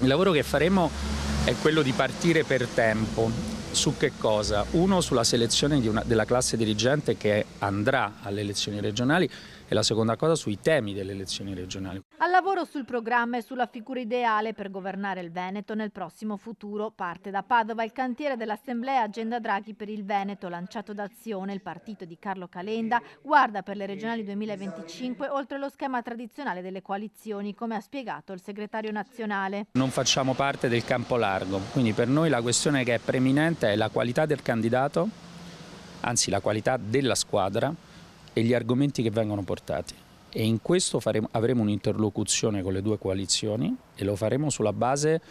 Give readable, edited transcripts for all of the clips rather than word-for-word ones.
Il lavoro che faremo è quello di partire per tempo. Su che cosa? Uno, sulla selezione della classe dirigente che andrà alle elezioni regionali, e la seconda cosa sui temi delle elezioni regionali. Al lavoro sul programma e sulla figura ideale per governare il Veneto nel prossimo futuro. Parte da Padova il cantiere dell'Assemblea Agenda Draghi per il Veneto, lanciato da Azione, il partito di Carlo Calenda, guarda per le regionali 2025 oltre lo schema tradizionale delle coalizioni, come ha spiegato il segretario nazionale. Non facciamo parte del campo largo, quindi per noi la questione che è preminente è la qualità del candidato, anzi la qualità della squadra e gli argomenti che vengono portati. E in questo avremo un'interlocuzione con le due coalizioni e lo faremo sulla base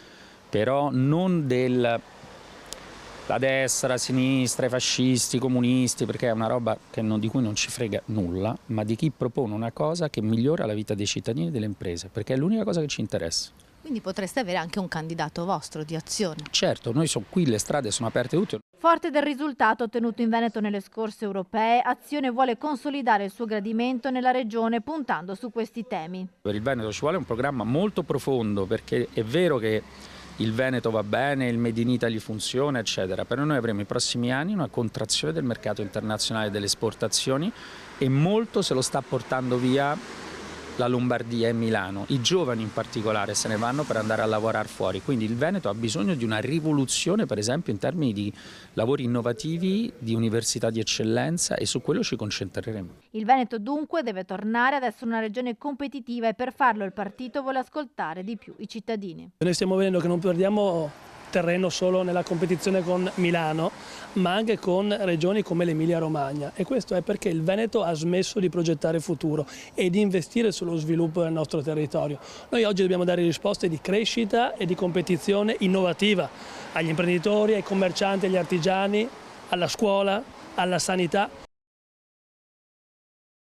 però non la destra, la sinistra, i fascisti, i comunisti, perché è una roba di cui non ci frega nulla, ma di chi propone una cosa che migliora la vita dei cittadini e delle imprese, perché è l'unica cosa che ci interessa. Quindi potreste avere anche un candidato vostro di Azione. Certo, noi qui le strade sono aperte tutte. Forte del risultato ottenuto in Veneto nelle scorse europee, Azione vuole consolidare il suo gradimento nella regione puntando su questi temi. Per il Veneto ci vuole un programma molto profondo, perché è vero che il Veneto va bene, il Made in Italy funziona, eccetera, però noi avremo i prossimi anni una contrazione del mercato internazionale delle esportazioni e molto se lo sta portando via la Lombardia e Milano. I giovani in particolare se ne vanno per andare a lavorare fuori, quindi il Veneto ha bisogno di una rivoluzione, per esempio in termini di lavori innovativi, di università di eccellenza, e su quello ci concentreremo. Il Veneto dunque deve tornare ad essere una regione competitiva e per farlo il partito vuole ascoltare di più i cittadini. Noi stiamo vedendo che non perdiamo terreno solo nella competizione con Milano, ma anche con regioni come l'Emilia Romagna, e questo è perché il Veneto ha smesso di progettare futuro e di investire sullo sviluppo del nostro territorio. Noi oggi dobbiamo dare risposte di crescita e di competizione innovativa agli imprenditori, ai commercianti, agli artigiani, alla scuola, alla sanità.